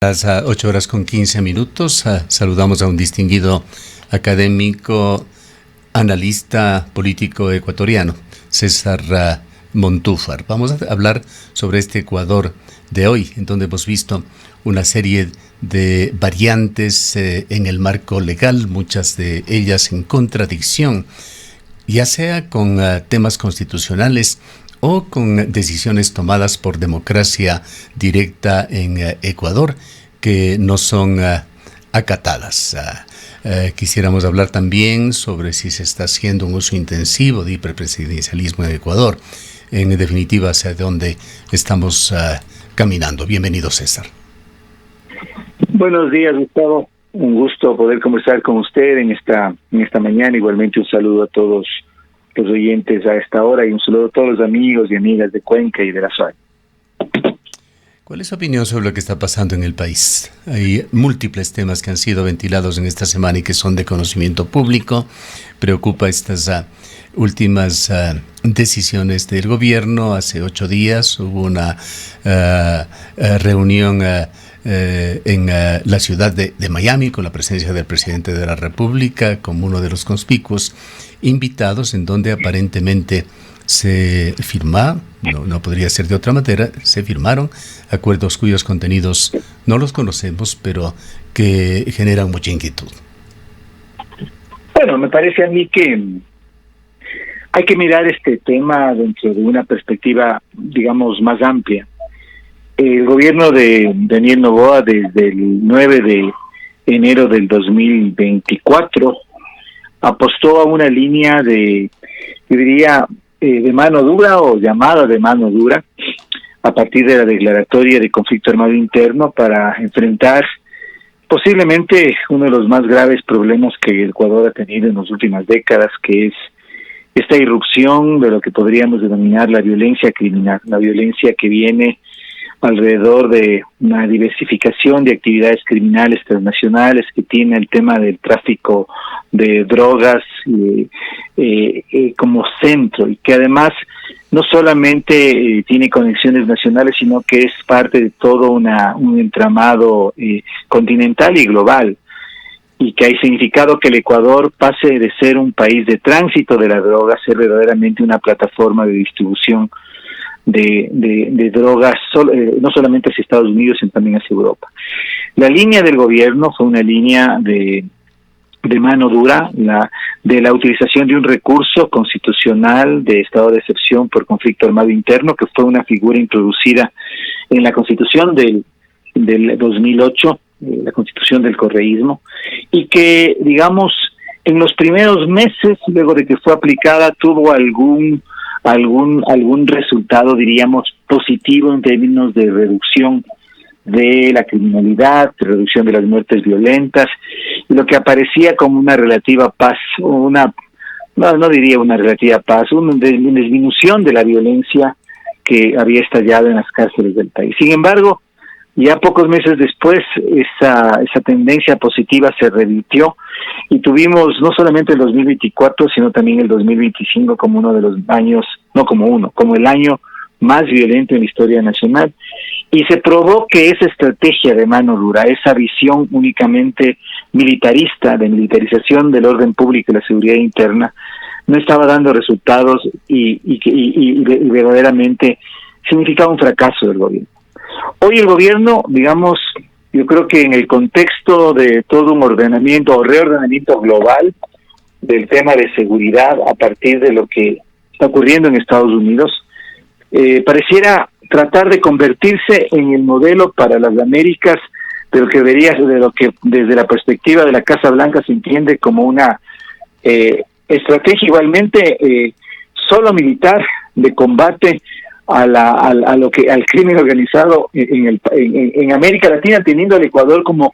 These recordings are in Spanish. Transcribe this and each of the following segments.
Las 8 horas con 15 minutos. Saludamos a un distinguido académico, analista político ecuatoriano, César Montúfar. Vamos a hablar sobre este Ecuador de hoy, en donde hemos visto una serie de variantes en el marco legal, muchas de ellas en contradicción, ya sea con temas constitucionales o con decisiones tomadas por democracia directa en Ecuador que no son acatadas. Quisiéramos hablar también sobre si se está haciendo un uso intensivo de hiperpresidencialismo en Ecuador. En definitiva, hacia dónde estamos caminando. Bienvenido, César. Buenos días, Gustavo. Un gusto poder conversar con usted en esta mañana. Igualmente un saludo a todos los oyentes a esta hora y un saludo a todos los amigos y amigas de Cuenca y de la SUAY. ¿Cuál es su opinión sobre lo que está pasando en el país? Hay múltiples temas que han sido ventilados en esta semana y que son de conocimiento público. Preocupa estas últimas decisiones del gobierno. Hace 8 días hubo una reunión en la ciudad de Miami con la presencia del presidente de la República como uno de los conspicuos invitados, en donde aparentemente se firma, no podría ser de otra manera, se firmaron acuerdos cuyos contenidos no los conocemos, pero que generan mucha inquietud. Bueno, me parece a mí que hay que mirar este tema dentro de una perspectiva, digamos, más amplia. El gobierno de Daniel Noboa, desde el 9 de enero del 2024, apostó a una línea de, yo diría, de mano dura o llamada de mano dura, a partir de la declaratoria de conflicto armado interno para enfrentar posiblemente uno de los más graves problemas que Ecuador ha tenido en las últimas décadas, que es esta irrupción de lo que podríamos denominar la violencia criminal, la violencia que viene alrededor de una diversificación de actividades criminales transnacionales que tiene el tema del tráfico de drogas como centro, y que además no solamente tiene conexiones nacionales, sino que es parte de todo un entramado continental y global, y que ha significado que el Ecuador pase de ser un país de tránsito de la droga a ser verdaderamente una plataforma de distribución de drogas, no solamente hacia Estados Unidos, sino también hacia Europa. La línea del gobierno fue una línea de mano dura, de la utilización de un recurso constitucional de estado de excepción por conflicto armado interno, que fue una figura introducida en la Constitución del 2008, la Constitución del correísmo, y que, digamos, en los primeros meses, luego de que fue aplicada, tuvo algún resultado, diríamos, positivo en términos de reducción de la criminalidad, de reducción de las muertes violentas, y lo que aparecía como una relativa paz, no diría una relativa paz, una disminución de la violencia que había estallado en las cárceles del país. Sin embargo, ya pocos meses después, esa tendencia positiva se revirtió y tuvimos no solamente el 2024, sino también el 2025 como uno de los años, como el año más violento en la historia nacional. Y se probó que esa estrategia de mano dura, esa visión únicamente militarista, de militarización del orden público y la seguridad interna, no estaba dando resultados y verdaderamente significaba un fracaso del gobierno. Hoy el gobierno, digamos, yo creo que en el contexto de todo un ordenamiento o reordenamiento global del tema de seguridad a partir de lo que está ocurriendo en Estados Unidos, pareciera tratar de convertirse en el modelo para las Américas de lo que desde la perspectiva de la Casa Blanca se entiende como una estrategia igualmente solo militar de combate al crimen organizado en América Latina, teniendo al Ecuador como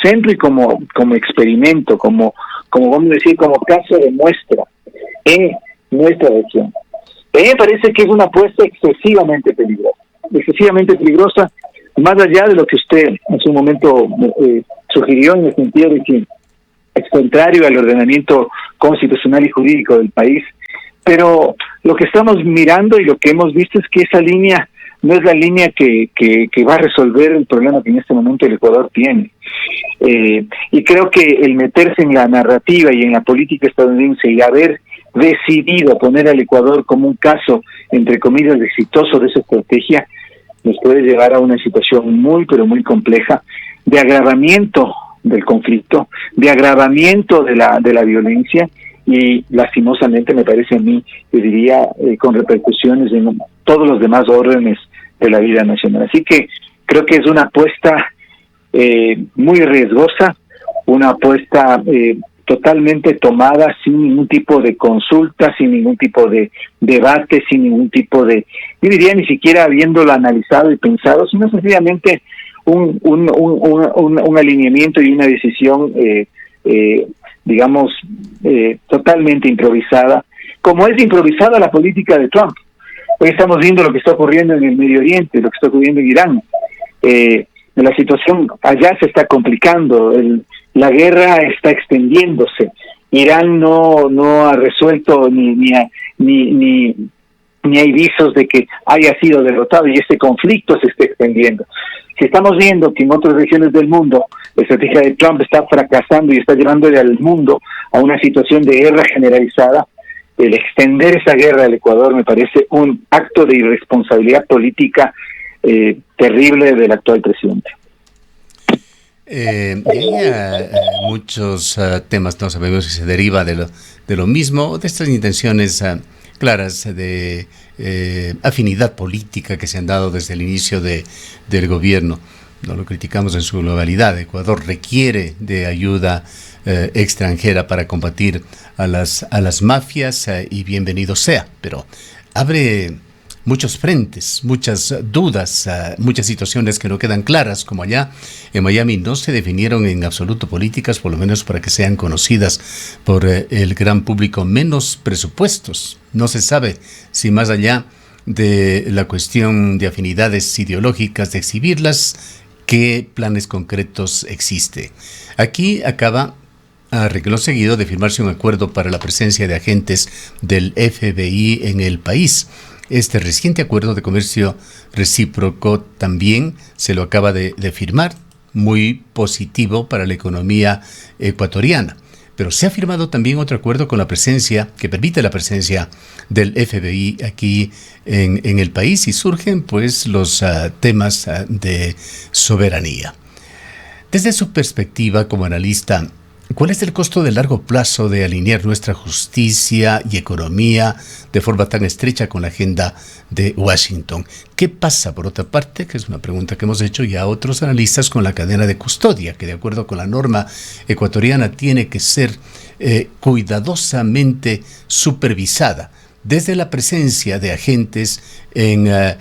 centro y como experimento, como vamos a decir, como caso de muestra en nuestra región. A mí me parece que es una apuesta excesivamente peligrosa, más allá de lo que usted en su momento sugirió, en el sentido de que es contrario al ordenamiento constitucional y jurídico del país. Pero lo que estamos mirando y lo que hemos visto es que esa línea no es la línea que va a resolver el problema que en este momento el Ecuador tiene. Y creo que el meterse en la narrativa y en la política estadounidense y haber decidido poner al Ecuador como un caso, entre comillas, exitoso de esa estrategia, nos puede llevar a una situación muy, pero muy compleja de agravamiento del conflicto, de agravamiento de la violencia y lastimosamente me parece a mí, yo diría, con repercusiones en todos los demás órdenes de la vida nacional. Así que creo que es una apuesta muy riesgosa, una apuesta totalmente tomada sin ningún tipo de consulta, sin ningún tipo de debate, sin ningún tipo de, yo diría ni siquiera habiéndolo analizado y pensado, sino sencillamente un alineamiento y una decisión, digamos, totalmente improvisada, como es improvisada la política de Trump. Hoy estamos viendo lo que está ocurriendo en el Medio Oriente, lo que está ocurriendo en Irán. La situación allá se está complicando, la guerra está extendiéndose. Irán no ha resuelto ni hay visos de que haya sido derrotado y este conflicto se está extendiendo. Si estamos viendo que en otras regiones del mundo la estrategia de Trump está fracasando y está llevándole al mundo a una situación de guerra generalizada, el extender esa guerra al Ecuador me parece un acto de irresponsabilidad política terrible del actual presidente. Hay muchos temas, no sabemos si se deriva de lo mismo, de estas intenciones claras de afinidad política que se han dado desde el inicio del gobierno. No lo criticamos en su globalidad. Ecuador requiere de ayuda extranjera para combatir a las mafias y bienvenido sea, pero abre muchos frentes, muchas dudas, muchas situaciones que no quedan claras, como allá en Miami no se definieron en absoluto políticas, por lo menos para que sean conocidas por el gran público, menos presupuestos. No se sabe si más allá de la cuestión de afinidades ideológicas, de exhibirlas, qué planes concretos existe. Aquí acaba arregló seguido de firmarse un acuerdo para la presencia de agentes del FBI en el país. Este reciente acuerdo de comercio recíproco también se lo acaba de firmar, muy positivo para la economía ecuatoriana. Pero se ha firmado también otro acuerdo con la presencia, que permite la presencia del FBI aquí en el país y surgen pues los temas de soberanía. Desde su perspectiva como analista, ¿cuál es el costo de largo plazo de alinear nuestra justicia y economía de forma tan estrecha con la agenda de Washington? ¿Qué pasa, por otra parte, que es una pregunta que hemos hecho ya a otros analistas, con la cadena de custodia, que de acuerdo con la norma ecuatoriana tiene que ser cuidadosamente supervisada, desde la presencia de agentes en la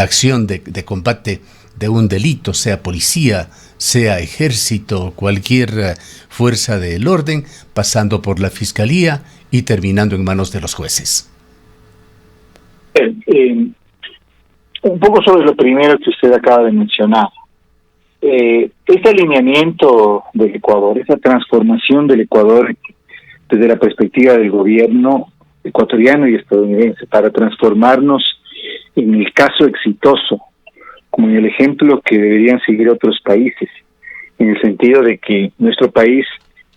acción de combate de un delito, sea policía, sea ejército, cualquier fuerza del orden, pasando por la fiscalía y terminando en manos de los jueces? Un poco sobre lo primero que usted acaba de mencionar. Este alineamiento del Ecuador, esa transformación del Ecuador desde la perspectiva del gobierno ecuatoriano y estadounidense para transformarnos en el caso exitoso, como en el ejemplo que deberían seguir otros países, en el sentido de que nuestro país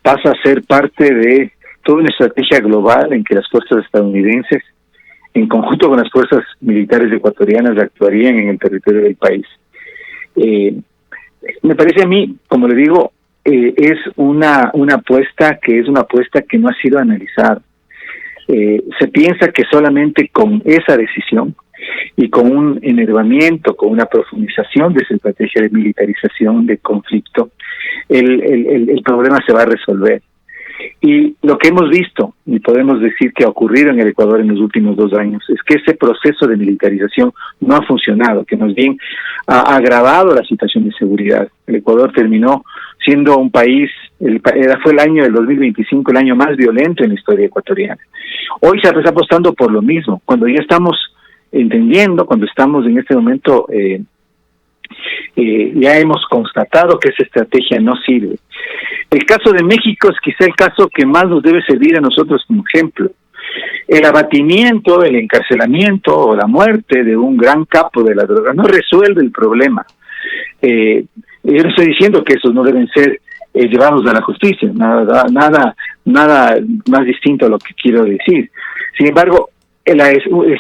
pasa a ser parte de toda una estrategia global en que las fuerzas estadounidenses, en conjunto con las fuerzas militares ecuatorianas, actuarían en el territorio del país. Me parece a mí, como le digo, es una apuesta que no ha sido analizada. Se piensa que solamente con esa decisión y con un enervamiento, con una profundización de esa estrategia de militarización, de conflicto, el problema se va a resolver. Y lo que hemos visto, y podemos decir que ha ocurrido en el Ecuador en los últimos 2 años, es que ese proceso de militarización no ha funcionado, que más bien ha agravado la situación de seguridad. El Ecuador terminó siendo un país, fue el año del 2025, el año más violento en la historia ecuatoriana. Hoy se está apostando por lo mismo, cuando ya estamos entendiendo, cuando estamos en este momento, ya hemos constatado que esa estrategia no sirve. El caso de México es quizá el caso que más nos debe servir a nosotros como ejemplo. El abatimiento, el encarcelamiento o la muerte de un gran capo de la droga no resuelve el problema. Yo no estoy diciendo que esos no deben ser llevados a la justicia, nada más distinto a lo que quiero decir. Sin embargo, el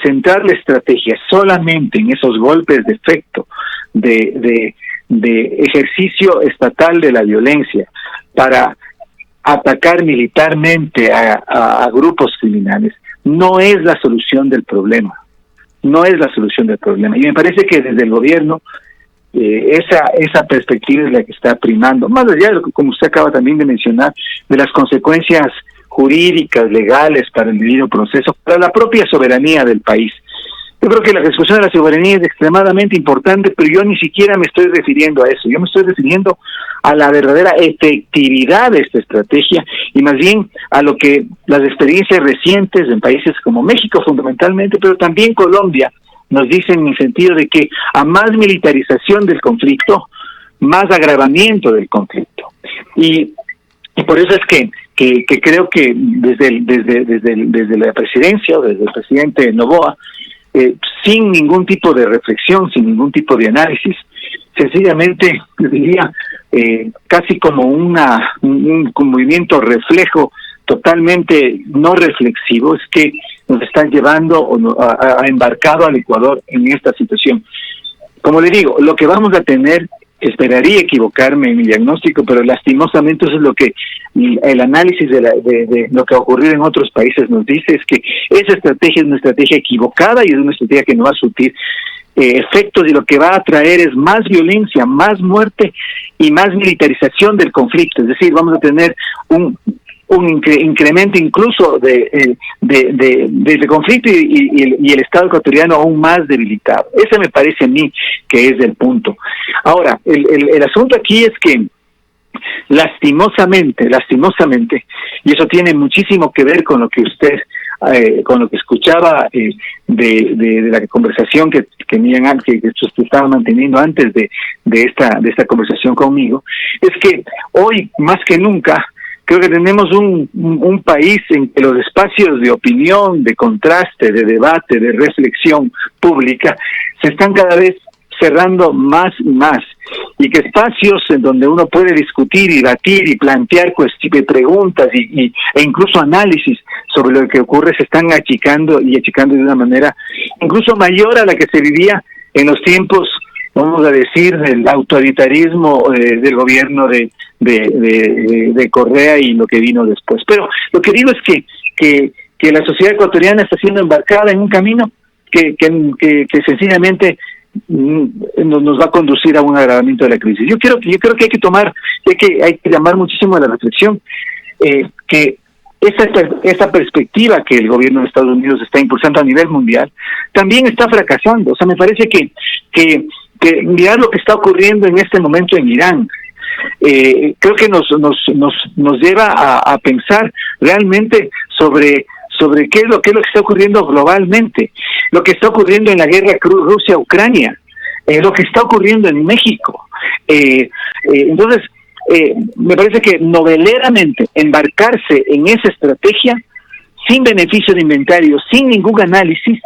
centrar la estrategia solamente en esos golpes de efecto de ejercicio estatal de la violencia para atacar militarmente a grupos criminales no es la solución del problema. No es la solución del problema. Y me parece que desde el gobierno esa perspectiva es la que está primando, más allá de lo que, como usted acaba también de mencionar, de las consecuencias jurídicas, legales para el debido proceso, para la propia soberanía del país. Yo creo que la discusión de la soberanía es extremadamente importante, pero yo ni siquiera me estoy refiriendo a eso. Yo me estoy refiriendo a la verdadera efectividad de esta estrategia y más bien a lo que las experiencias recientes en países como México fundamentalmente, pero también Colombia, nos dicen en el sentido de que a más militarización del conflicto, más agravamiento del conflicto. Y por eso es que creo que desde la presidencia o desde el presidente Noboa, sin ningún tipo de reflexión, sin ningún tipo de análisis, sencillamente, yo diría, casi como un movimiento reflejo totalmente no reflexivo, es que nos están llevando o a embarcado al Ecuador en esta situación. Como le digo, lo que vamos a tener, esperaría equivocarme en mi diagnóstico, pero lastimosamente eso es lo que el análisis de lo que ha ocurrido en otros países nos dice, es que esa estrategia es una estrategia equivocada y es una estrategia que no va a surtir efectos, y lo que va a traer es más violencia, más muerte y más militarización del conflicto. Es decir, vamos a tener un incremento incluso del conflicto y el Estado ecuatoriano aún más debilitado. Ese me parece a mí que es el punto. Ahora, el asunto aquí es que lastimosamente, y eso tiene muchísimo que ver con lo que usted, con lo que escuchaba de la conversación que estaba manteniendo antes de esta conversación conmigo, es que hoy más que nunca creo que tenemos un país en que los espacios de opinión, de contraste, de debate, de reflexión pública se están cada vez cerrando más y más, y que espacios en donde uno puede discutir y debatir y plantear preguntas e incluso análisis sobre lo que ocurre se están achicando de una manera incluso mayor a la que se vivía en los tiempos, vamos a decir, del autoritarismo del gobierno de Correa y lo que vino después. Pero lo que digo es que la sociedad ecuatoriana está siendo embarcada en un camino que sencillamente nos va a conducir a un agravamiento de la crisis. Yo creo que hay que llamar muchísimo a la reflexión que esta perspectiva que el gobierno de Estados Unidos está impulsando a nivel mundial también está fracasando. O sea, me parece que mirar lo que está ocurriendo en este momento en Irán, creo que nos lleva a pensar realmente sobre qué es lo que está ocurriendo globalmente, lo que está ocurriendo en la guerra Rusia-Ucrania, lo que está ocurriendo en México. Entonces, me parece que noveleramente embarcarse en esa estrategia sin beneficio de inventario, sin ningún análisis,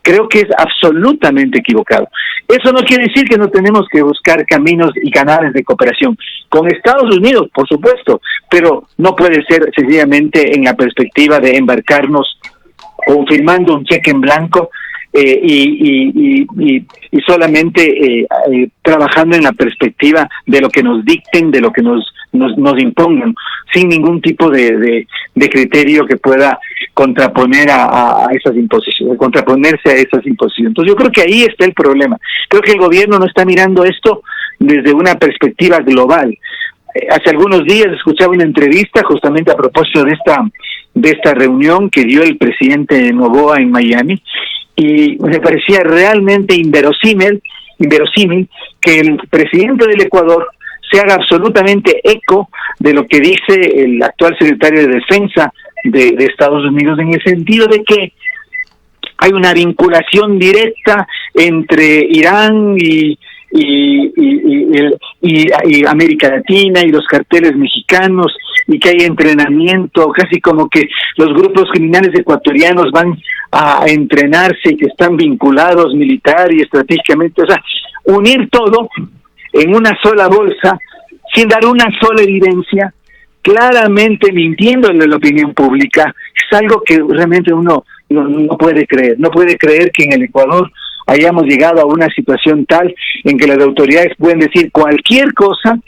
creo que es absolutamente equivocado. Eso no quiere decir que no tenemos que buscar caminos y canales de cooperación con Estados Unidos, por supuesto, pero no puede ser sencillamente en la perspectiva de embarcarnos confirmando un cheque en blanco y solamente trabajando en la perspectiva de lo que nos dicten, de lo que nos impongan, sin ningún tipo de criterio que pueda contraponerse a esas imposiciones. Entonces yo creo que ahí está el problema. Creo que el gobierno no está mirando esto desde una perspectiva global. Hace algunos días escuchaba una entrevista justamente a propósito de esta reunión que dio el presidente Noboa en Miami, y me parecía realmente inverosímil que el presidente del Ecuador se haga absolutamente eco de lo que dice el actual secretario de Defensa de Estados Unidos, en el sentido de que hay una vinculación directa entre Irán y América Latina y los carteles mexicanos, y que hay entrenamiento, casi como que los grupos criminales ecuatorianos van a entrenarse y que están vinculados militar y estratégicamente, o sea, unir todo en una sola bolsa, sin dar una sola evidencia, claramente mintiéndole a la opinión pública, es algo que realmente uno no puede creer. No puede creer que en el Ecuador hayamos llegado a una situación tal en que las autoridades pueden decir cualquier cosa,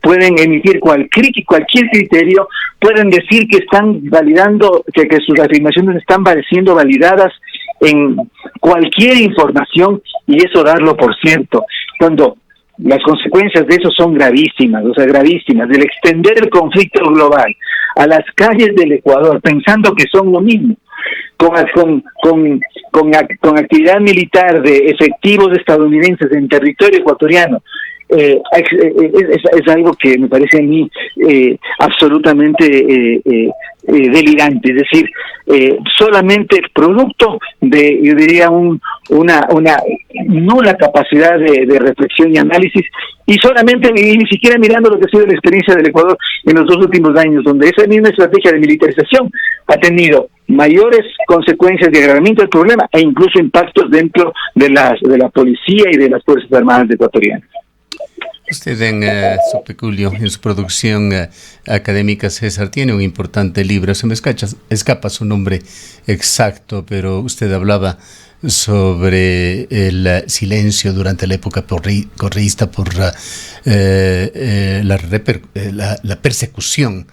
pueden emitir cualquier criterio, pueden decir que están validando, que sus afirmaciones están siendo validadas en cualquier información, y eso darlo por cierto, cuando las consecuencias de eso son gravísimas, o sea, gravísimas, del extender el conflicto global a las calles del Ecuador, pensando que son lo mismo, con actividad militar de efectivos estadounidenses en territorio ecuatoriano. Es algo que me parece a mí absolutamente delirante, es decir, solamente producto de, yo diría, una nula capacidad de reflexión y análisis, y solamente ni siquiera mirando lo que ha sido la experiencia del Ecuador en los 2 últimos años, donde esa misma estrategia de militarización ha tenido mayores consecuencias de agravamiento del problema e incluso impactos dentro de la policía y de las Fuerzas Armadas ecuatorianas. Usted en su peculio, en su producción académica, César, tiene un importante libro. Se me escapa su nombre exacto, pero usted hablaba sobre el silencio durante la época correísta por la persecución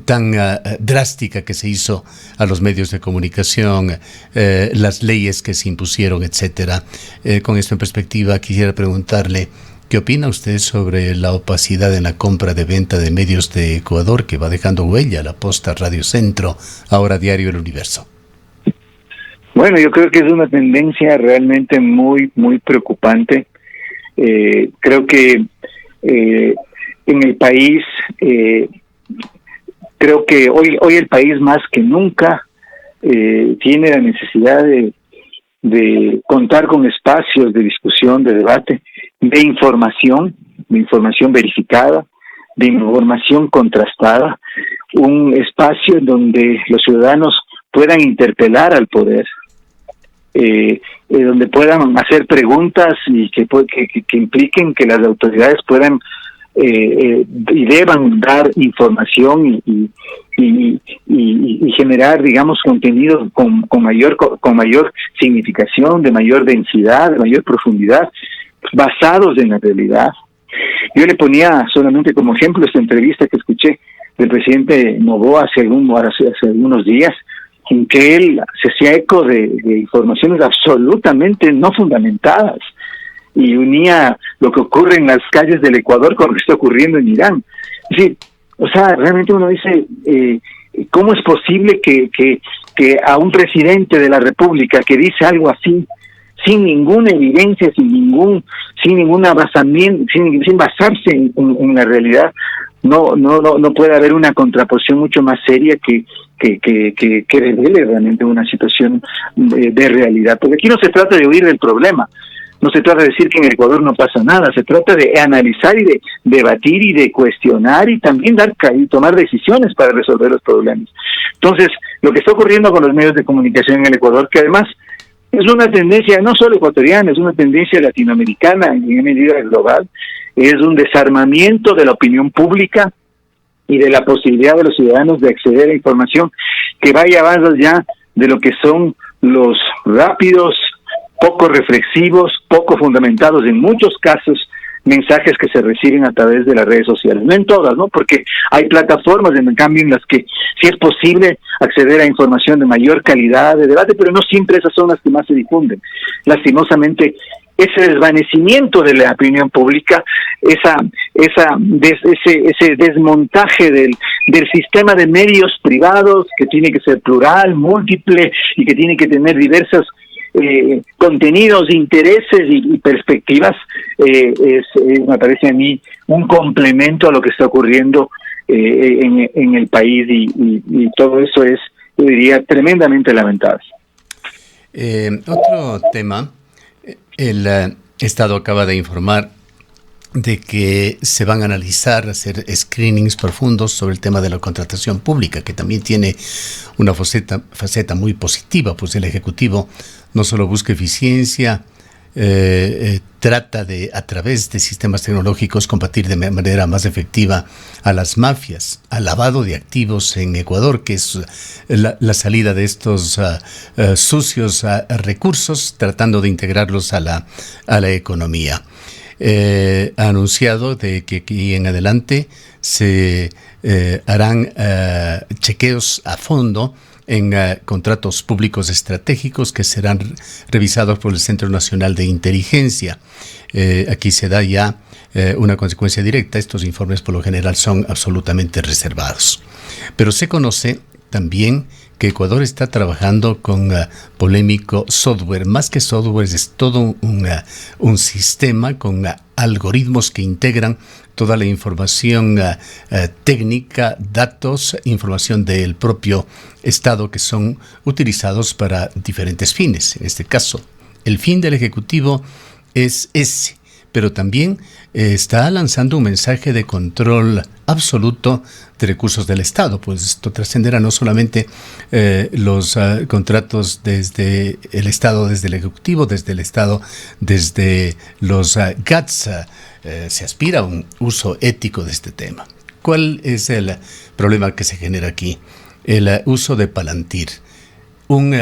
tan drástica que se hizo a los medios de comunicación, las leyes que se impusieron, etcétera. Con esto en perspectiva, quisiera preguntarle, ¿qué opina usted sobre la opacidad en la compra de venta de medios de Ecuador que va dejando huella? La Posta, Radio Centro, ahora Diario El Universo. Bueno, yo creo que es una tendencia realmente muy, muy preocupante. Creo que en el país, creo que hoy el país más que nunca tiene la necesidad de contar con espacios de discusión, de debate, de información verificada, de información contrastada, un espacio en donde los ciudadanos puedan interpelar al poder, donde puedan hacer preguntas y que impliquen que las autoridades puedan y deban dar información y generar, digamos, contenidos con mayor significación, de mayor densidad, de mayor profundidad, basados en la realidad. Yo le ponía solamente como ejemplo esta entrevista que escuché del presidente Noboa hace algunos días, en que él se hacía eco de informaciones absolutamente no fundamentadas y unía lo que ocurre en las calles del Ecuador con lo que está ocurriendo en Irán. Es decir, o sea, realmente uno dice, ¿cómo es posible que a un presidente de la República que dice algo así, sin ninguna evidencia, sin basarse en la realidad, no puede haber una contraposición mucho más seria que revele realmente una situación de realidad? Porque aquí no se trata de huir del problema, no se trata de decir que en el Ecuador no pasa nada, se trata de analizar y de debatir y de cuestionar y también tomar decisiones para resolver los problemas. Entonces, lo que está ocurriendo con los medios de comunicación en el Ecuador, que además es una tendencia no solo ecuatoriana, es una tendencia latinoamericana y en medida global, es un desarmamiento de la opinión pública y de la posibilidad de los ciudadanos de acceder a información que vaya más allá de lo que son los rápidos, poco reflexivos, poco fundamentados en muchos casos, mensajes que se reciben a través de las redes sociales. No en todas, ¿no? Porque hay plataformas, en cambio, en las que sí es posible acceder a información de mayor calidad de debate, pero no siempre esas son las que más se difunden. Lastimosamente, ese desvanecimiento de la opinión pública, ese desmontaje del sistema de medios privados, que tiene que ser plural, múltiple, y que tiene que tener diversas contenidos, intereses y perspectivas, me parece a mí un complemento a lo que está ocurriendo en el país, y todo eso es, yo diría, tremendamente lamentable. Otro tema, el Estado acaba de informar de que se van a analizar, hacer screenings profundos sobre el tema de la contratación pública, que también tiene una faceta muy positiva, pues el Ejecutivo no solo busca eficiencia, trata de, a través de sistemas tecnológicos, combatir de manera más efectiva a las mafias, al lavado de activos en Ecuador, que es la salida de estos sucios recursos, tratando de integrarlos a la economía. Ha anunciado de que aquí en adelante se harán chequeos a fondo en contratos públicos estratégicos que serán revisados por el Centro Nacional de Inteligencia. Aquí se da ya una consecuencia directa. Estos informes por lo general son absolutamente reservados. Pero se conoce también que Ecuador está trabajando con polémico software. Más que software, es todo un sistema con algoritmos que integran toda la información técnica, datos, información del propio Estado que son utilizados para diferentes fines. En este caso, el fin del Ejecutivo es ese, pero también está lanzando un mensaje de control absoluto de recursos del Estado, pues esto trascenderá no solamente los contratos desde el Estado, desde el Ejecutivo, desde el Estado, desde los GATS, se aspira a un uso ético de este tema. ¿Cuál es el problema que se genera aquí? El uso de Palantir, un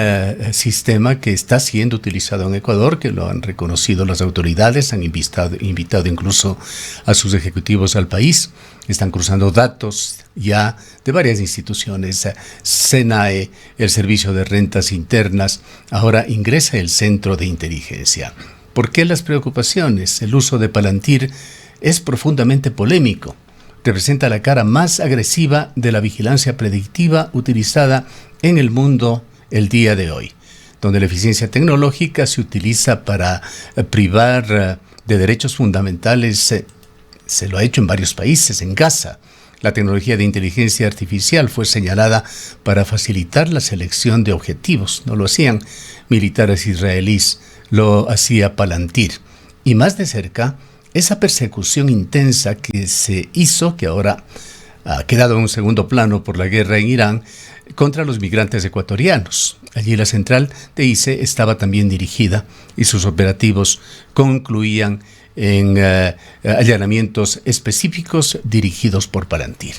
sistema que está siendo utilizado en Ecuador, que lo han reconocido las autoridades, han invitado incluso a sus ejecutivos al país. Están cruzando datos ya de varias instituciones, SENAE, el Servicio de Rentas Internas, ahora ingresa el Centro de Inteligencia. ¿Por qué las preocupaciones? El uso de Palantir es profundamente polémico. Representa la cara más agresiva de la vigilancia predictiva utilizada en el mundo el día de hoy, donde la eficiencia tecnológica se utiliza para privar de derechos fundamentales. Se lo ha hecho en varios países. En Gaza, la tecnología de inteligencia artificial fue señalada para facilitar la selección de objetivos. No lo hacían militares israelíes, lo hacía Palantir. Y más de cerca, esa persecución intensa que se hizo, que ahora ha quedado en un segundo plano por la guerra en Irán, contra los migrantes ecuatorianos. Allí la central de ICE estaba también dirigida y sus operativos concluían en allanamientos específicos dirigidos por Palantir.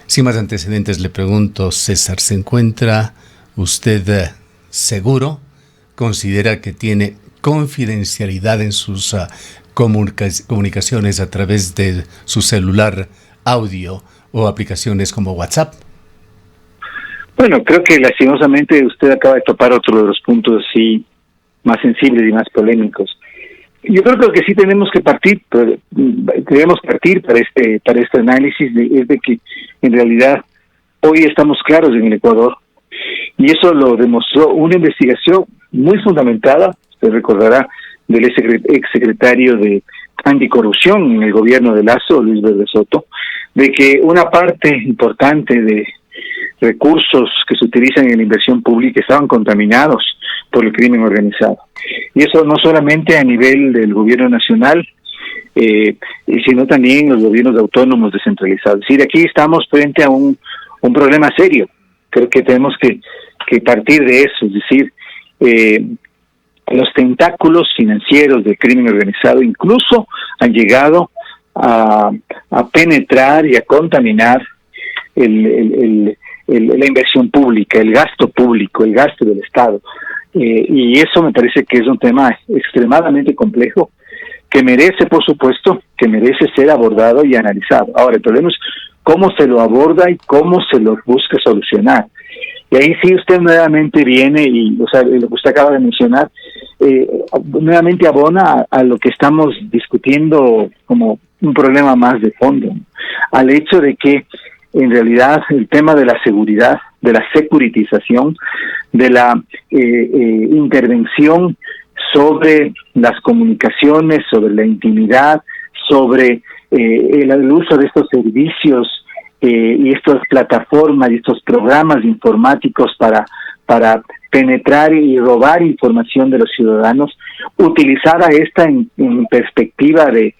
Sin más antecedentes, le pregunto, César, ¿se encuentra usted seguro? ¿Considera que tiene confidencialidad en sus comunicaciones a través de su celular, audio o aplicaciones como WhatsApp? Bueno, creo que lastimosamente usted acaba de topar otro de los puntos así más sensibles y más polémicos. Yo creo que lo que sí tenemos que partir para este análisis es de que en realidad hoy estamos claros en el Ecuador, y eso lo demostró una investigación muy fundamentada, usted recordará, del exsecretario de Anticorrupción en el gobierno de Lazo, Luis Verde Soto, de que una parte importante de recursos que se utilizan en la inversión pública estaban contaminados por el crimen organizado. Y eso no solamente a nivel del gobierno nacional, sino también los gobiernos autónomos descentralizados. Es decir, aquí estamos frente a un problema serio. Creo que tenemos que partir de eso, es decir, los tentáculos financieros del crimen organizado incluso han llegado a penetrar y a contaminar la inversión pública, el gasto público, el gasto del Estado. Y eso me parece que es un tema extremadamente complejo, que merece, por supuesto, ser abordado y analizado. Ahora, el problema es cómo se lo aborda y cómo se lo busca solucionar. Y ahí sí usted nuevamente viene y, o sea, lo que usted acaba de mencionar, nuevamente abona a lo que estamos discutiendo como un problema más de fondo, al hecho de que en realidad el tema de la seguridad, de la securitización, de la intervención sobre las comunicaciones, sobre la intimidad, sobre el uso de estos servicios y estas plataformas y estos programas informáticos para penetrar y robar información de los ciudadanos, utilizada esta en perspectiva de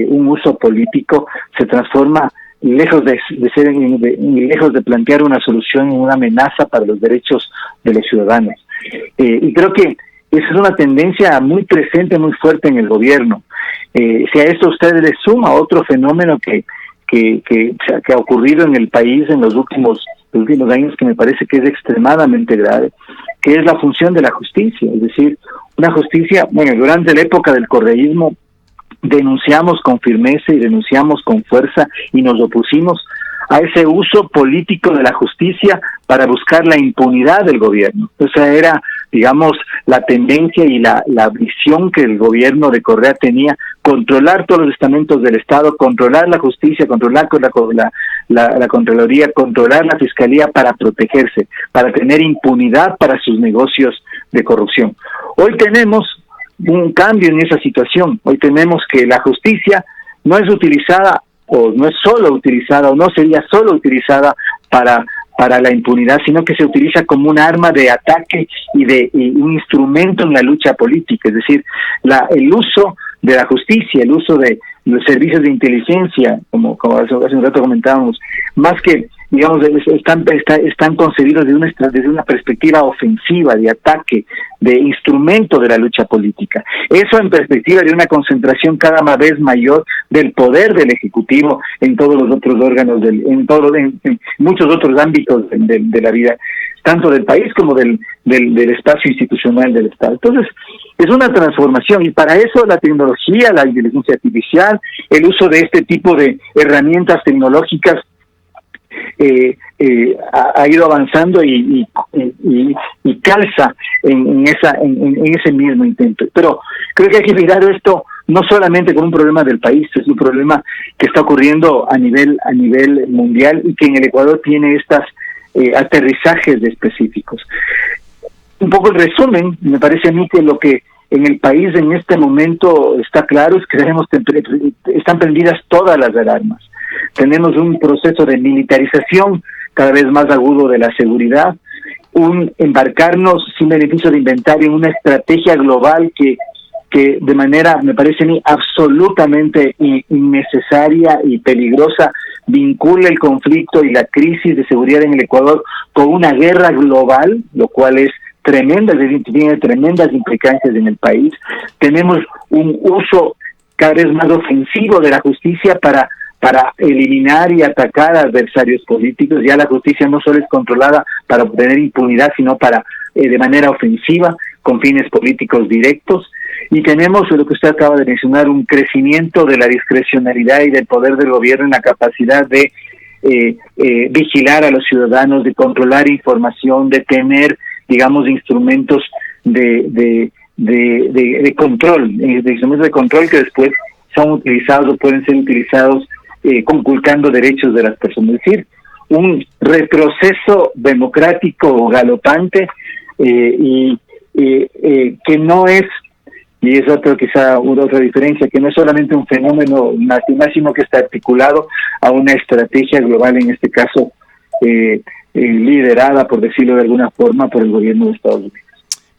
un uso político, se transforma lejos de plantear una solución en una amenaza para los derechos de los ciudadanos. Y creo que esa es una tendencia muy presente, muy fuerte en el gobierno. Si a esto usted le suma otro fenómeno que ha ocurrido en el país en los últimos años, que me parece que es extremadamente grave, que es la función de la justicia. Es decir, una justicia, durante la época del correísmo denunciamos con firmeza y denunciamos con fuerza y nos opusimos a ese uso político de la justicia para buscar la impunidad del gobierno. O sea, era, digamos, la tendencia y la visión que el gobierno de Correa tenía: controlar todos los estamentos del Estado, controlar la justicia, controlar la Contraloría, controlar la Fiscalía para protegerse, para tener impunidad para sus negocios de corrupción. Hoy tenemos un cambio en esa situación. Hoy tenemos que la justicia no es utilizada, o no es solo utilizada, o no sería solo utilizada para la impunidad, sino que se utiliza como un arma de ataque y un instrumento en la lucha política. Es decir, el uso de la justicia, el uso de los servicios de inteligencia, como hace un rato comentábamos, más que, digamos, están concebidos desde una perspectiva ofensiva, de ataque, de instrumento de la lucha política. Eso en perspectiva de una concentración cada vez mayor del poder del Ejecutivo en todos los otros órganos, en muchos otros ámbitos de la vida, tanto del país como del espacio institucional del Estado. Entonces, es una transformación, y para eso la tecnología, la inteligencia artificial, el uso de este tipo de herramientas tecnológicas ha ido avanzando y calza en ese mismo intento. Pero creo que hay que mirar esto no solamente como un problema del país, es un problema que está ocurriendo a nivel mundial, y que en el Ecuador tiene estas aterrizajes específicos. Un poco el resumen, me parece a mí que lo que en el país en este momento está claro es que están prendidas todas las alarmas. Tenemos un proceso de militarización cada vez más agudo de la seguridad, un embarcarnos sin beneficio de inventario en una estrategia global que de manera, me parece a mí, absolutamente innecesaria y peligrosa, vincula el conflicto y la crisis de seguridad en el Ecuador con una guerra global, lo cual es tremenda, tiene tremendas implicancias en el país. Tenemos un uso cada vez más ofensivo de la justicia para eliminar y atacar a adversarios políticos. Ya la justicia no solo es controlada para obtener impunidad, sino para de manera ofensiva, con fines políticos directos. Y tenemos, lo que usted acaba de mencionar, un crecimiento de la discrecionalidad y del poder del gobierno en la capacidad de vigilar a los ciudadanos, de controlar información, de tener, digamos, instrumentos de control, que después son utilizados o pueden ser utilizados conculcando derechos de las personas. Es decir, un retroceso democrático galopante que no es, y es quizá otra diferencia, que no es solamente un fenómeno nacional, sino que está articulado a una estrategia global, en este caso liderada, por decirlo de alguna forma, por el gobierno de Estados Unidos.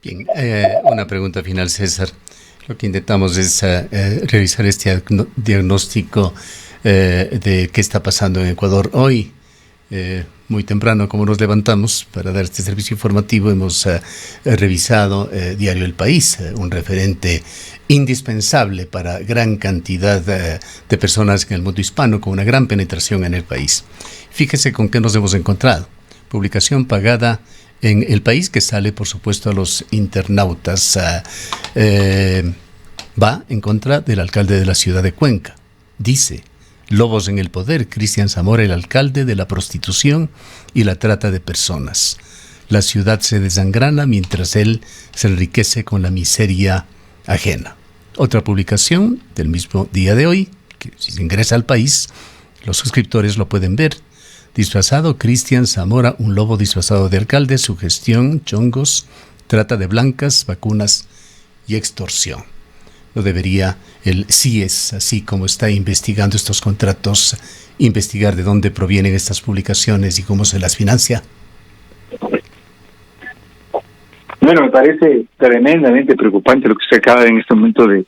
Bien, una pregunta final, César. Lo que intentamos es revisar este diagnóstico de qué está pasando en Ecuador hoy. Muy temprano, como nos levantamos para dar este servicio informativo, hemos revisado Diario El País, un referente indispensable para gran cantidad de personas en el mundo hispano, con una gran penetración en el país. Fíjese con qué nos hemos encontrado. Publicación pagada en El País, que sale, por supuesto, a los internautas. Va en contra del alcalde de la ciudad de Cuenca. Dice: lobos en el poder, Cristian Zamora, el alcalde de la prostitución y la trata de personas. La ciudad se desangrana mientras él se enriquece con la miseria ajena. Otra publicación del mismo día de hoy, que si se ingresa al País, los suscriptores lo pueden ver. Disfrazado, Cristian Zamora, un lobo disfrazado de alcalde, sugestión, chongos, trata de blancas, vacunas y extorsión. No debería el CIES, así como está investigando estos contratos, investigar de dónde provienen estas publicaciones y cómo se las financia? Bueno, me parece tremendamente preocupante lo que usted acaba en este momento de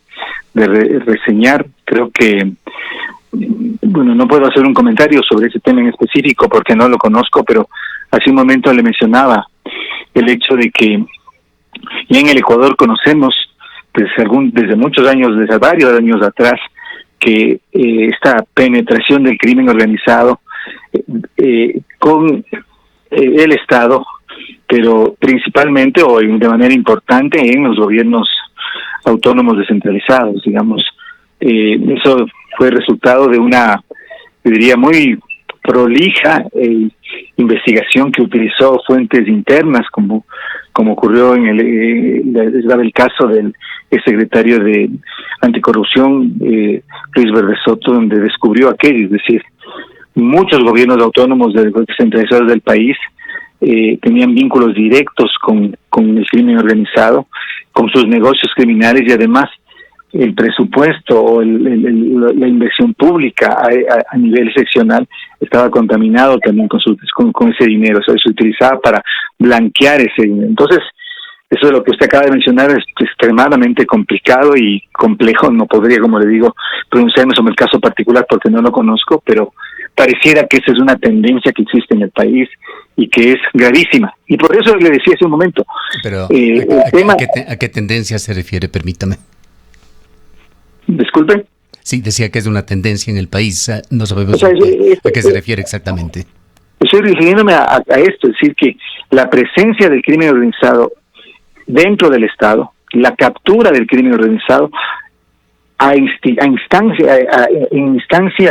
reseñar. Creo que, bueno, no puedo hacer un comentario sobre ese tema en específico porque no lo conozco, pero hace un momento le mencionaba el hecho de que ya en el Ecuador conocemos desde muchos años, desde varios años atrás, que esta penetración del crimen organizado con el Estado, pero principalmente o de manera importante en los gobiernos autónomos descentralizados, digamos. Eso fue resultado de una, yo diría, muy prolija investigación que utilizó fuentes internas, como ocurrió en el caso del secretario de Anticorrupción, Luis Verde Soto, donde descubrió aquello, es decir, muchos gobiernos autónomos descentralizados del país tenían vínculos directos con el crimen organizado, con sus negocios criminales, y además el presupuesto o la inversión pública a nivel seccional estaba contaminado también con ese dinero. O sea, se utilizaba para blanquear ese dinero. Entonces, eso es lo que usted acaba de mencionar, es extremadamente complicado y complejo. No podría, como le digo, pronunciarme sobre el caso particular porque no lo conozco, pero pareciera que esa es una tendencia que existe en el país y que es gravísima. Y por eso le decía hace un momento. Pero, ¿a qué tendencia se refiere? Permítame. Disculpe. Sí, decía que es una tendencia en el país. No sabemos a qué se refiere exactamente. Estoy refiriéndome a esto, es decir, que la presencia del crimen organizado dentro del Estado, la captura del crimen organizado en instancia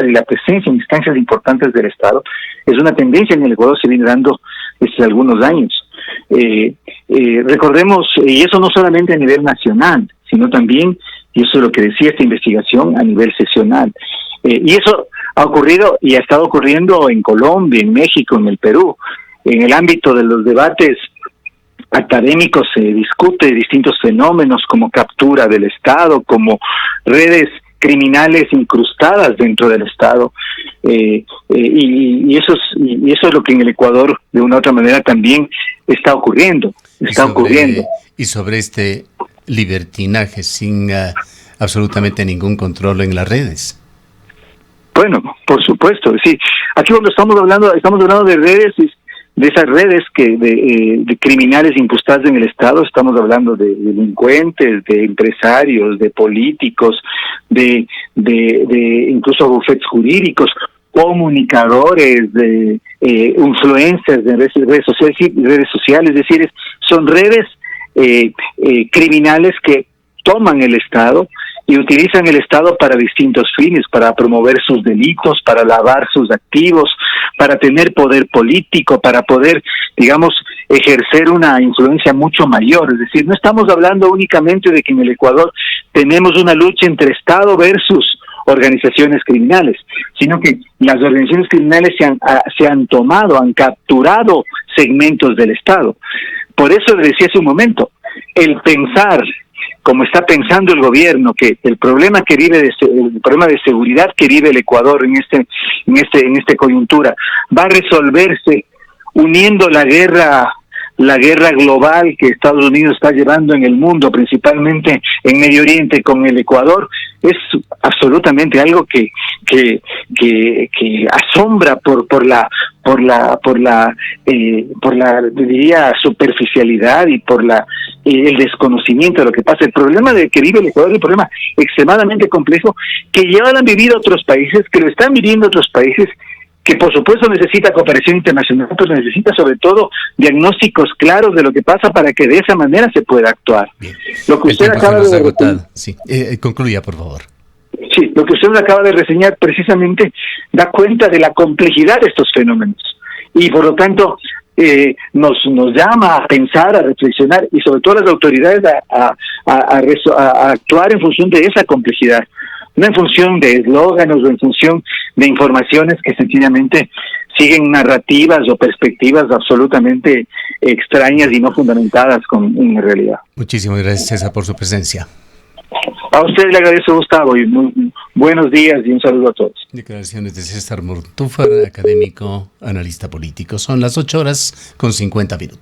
de la presencia en instancias importantes del Estado, es una tendencia en el Ecuador, se viene dando desde algunos años. Recordemos, y eso no solamente a nivel nacional, sino también, y eso es lo que decía esta investigación, a nivel seccional. Y eso ha ocurrido y ha estado ocurriendo en Colombia, en México, en el Perú. En el ámbito de los debates académicos se discute distintos fenómenos como captura del Estado, como redes criminales incrustadas dentro del Estado, y eso es lo que en el Ecuador de una u otra manera también está ocurriendo. Y sobre este libertinaje sin absolutamente ningún control en las redes. Bueno, por supuesto, sí. Aquí cuando estamos hablando de redes, de esas redes de criminales incrustadas en el Estado, estamos hablando de delincuentes, de empresarios, de políticos, de incluso bufetes jurídicos, comunicadores, de influencers de redes sociales, es decir, son redes criminales que toman el Estado y utilizan el Estado para distintos fines, para promover sus delitos, para lavar sus activos, para tener poder político, para poder, digamos, ejercer una influencia mucho mayor. Es decir, no estamos hablando únicamente de que en el Ecuador tenemos una lucha entre Estado versus organizaciones criminales, sino que las organizaciones criminales se han tomado, han capturado segmentos del Estado. Por eso le decía hace un momento, el pensar como está pensando el gobierno, que el problema de seguridad que vive el Ecuador en esta coyuntura va a resolverse uniendo la guerra global que Estados Unidos está llevando en el mundo, principalmente en Medio Oriente con el Ecuador, es absolutamente algo que asombra por la diría superficialidad y por el desconocimiento de lo que pasa. El problema de que vive el Ecuador es un problema extremadamente complejo que ya lo han vivido otros países, que lo están viviendo otros países, que por supuesto necesita cooperación internacional, pero necesita sobre todo diagnósticos claros de lo que pasa para que de esa manera se pueda actuar. Bien. Lo que usted acaba de sí. Concluya, por favor. Sí, lo que usted me acaba de reseñar precisamente da cuenta de la complejidad de estos fenómenos y por lo tanto nos llama a pensar, a reflexionar y sobre todo a las autoridades a actuar en función de esa complejidad, no en función de eslóganos o en función de informaciones que sencillamente siguen narrativas o perspectivas absolutamente extrañas y no fundamentadas en la realidad. Muchísimas gracias, César, por su presencia. A usted le agradezco, Gustavo, y muy buenos días y un saludo a todos. Declaraciones de César Montúfar, académico, analista político. Son las 8:50 PM.